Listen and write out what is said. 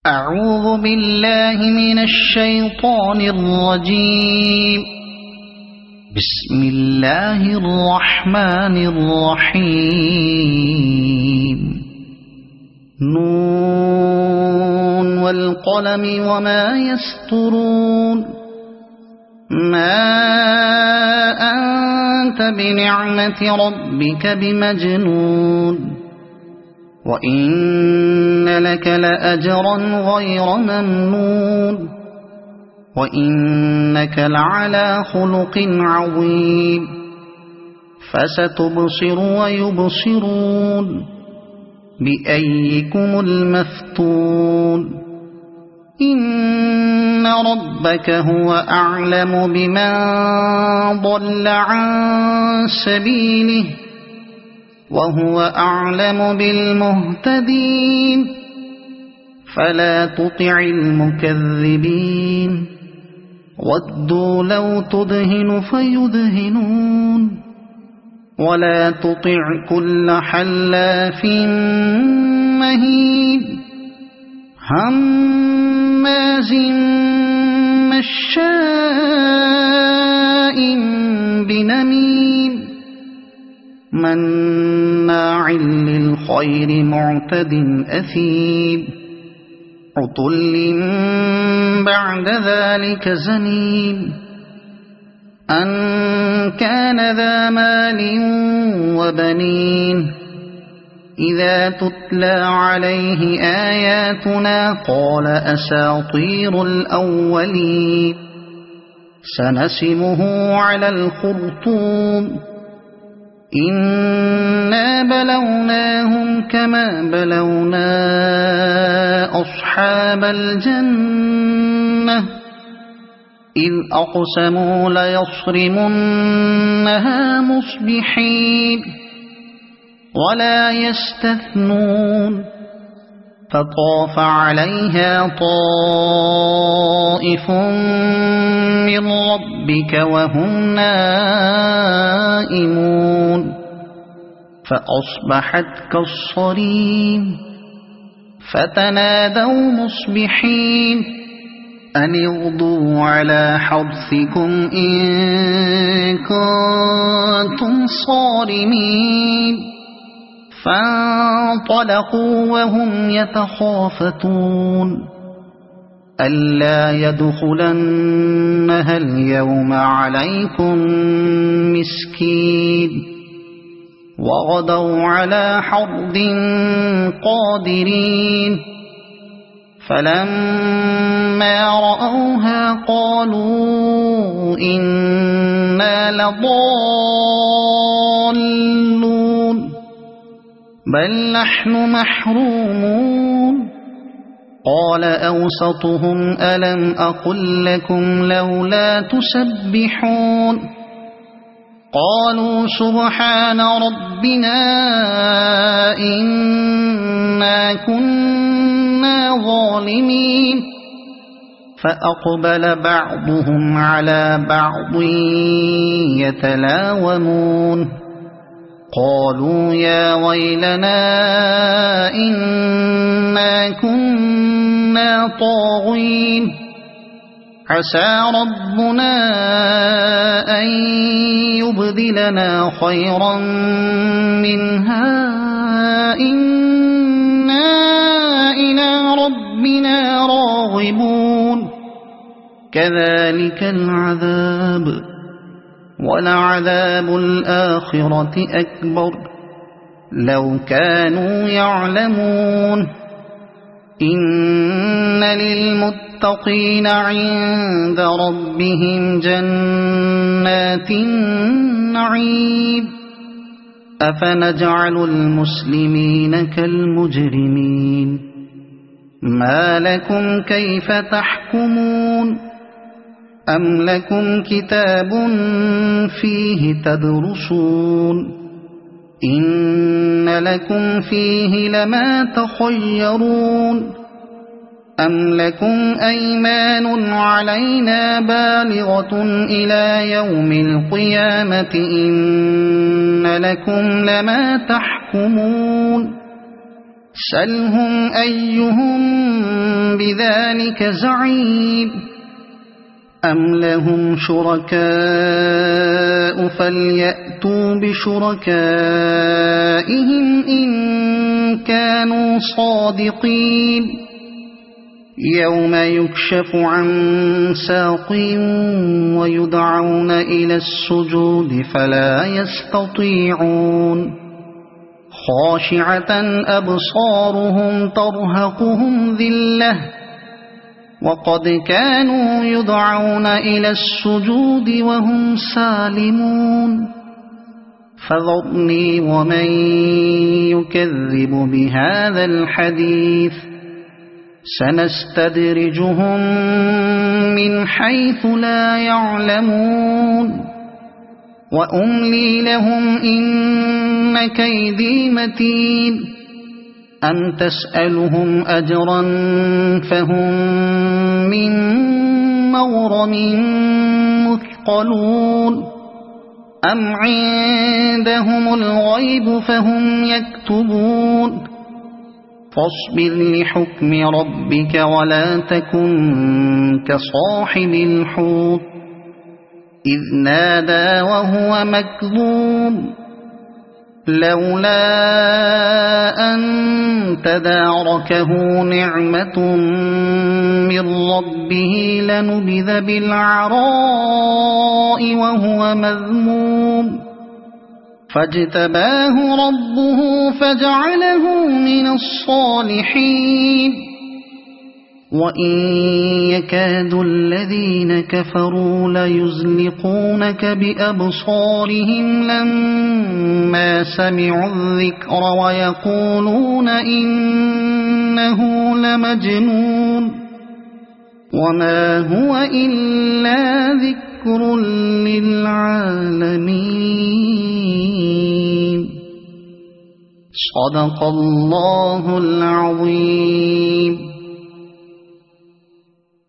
أعوذ بالله من الشيطان الرجيم. بسم الله الرحمن الرحيم. نون والقلم وما يسطرون. ما أنت بنعمة ربك بمجنون. وإن لك لأجرا غير ممنون. وإنك لعلى خلق عظيم. فستبصر ويبصرون بأيكم المفتون. إن ربك هو أعلم بمن ضل عن سبيله وهو أعلم بالمهتدين. فلا تطع المكذبين. ودوا لو تدهن فيدهنون. ولا تطع كل حلاف مهين هماز مشاء بنميم مناع للخير معتد أثيم عتل بعد ذلك زنيم أن كان ذا مال وبنين. إذا تتلى عليه آياتنا قال أساطير الأولين. سنسمه على الخرطوم. إنا بلوناهم كما بلونا أصحاب الجنة إذ أقسموا ليصرمنها مصبحين ولا يستثنون. فطاف عليها طائف من ربك وهم نائمون فأصبحت كالصريم. فتنادوا مصبحين أن اغدوا على حرثكم إن كنتم صارمين. فانطلقوا وهم يتخافتون ألا يدخلنها اليوم عليكم مسكين. وغدوا على حرد قادرين. فلما رأوها قالوا إنا لضالون بل نحن محرومون. قال أوسطهم ألم أقل لكم لولا تسبحون. قالوا سبحان ربنا إنا كنا ظالمين. فأقبل بعضهم على بعض يتلاومون قالوا يا ويلنا إنا كنا طاغين. عسى ربنا أن يبدلنا خيرا منها إنا إلى ربنا راغبون. كذلك العذاب ولعذاب الآخرة أكبر لو كانوا يعلمون. إن للمتقين عند ربهم جنات النعيم. أفنجعل المسلمين كالمجرمين. ما لكم كيف تحكمون. أم لكم كتاب فيه تدرسون. إن لكم فيه لما تخيرون. أم لكم أيمان علينا بالغة إلى يوم القيامة إن لكم لما تحكمون. سلهم أيهم بذلك زعيم أم لهم شركاء فليأتوا بشركائهم إن كانوا صادقين يوم يكشف عن ساق ويدعون إلى السجود فلا يستطيعون خاشعة أبصارهم ترهقهم ذلة وقد كانوا يدعون إلى السجود وهم سالمون فذرني ومن يكذب بهذا الحديث سنستدرجهم من حيث لا يعلمون وأملي لهم إن كيدي متين أم تسألهم أجرا فهم من مغرم مثقلون أم عندهم الغيب فهم يكتبون فاصبر لحكم ربك ولا تكن كصاحب الحوت إذ نادى وهو مكظوم لولا أن تداركه نعمة من ربه لنبذ بالعراء وهو مذموم فاجتباه ربه فجعله من الصالحين وإن يكاد الذين كفروا ليزلقونك بأبصارهم لما سمعوا الذكر ويقولون إنه لمجنون وما هو إلا ذكر للعالمين صدق الله العظيم.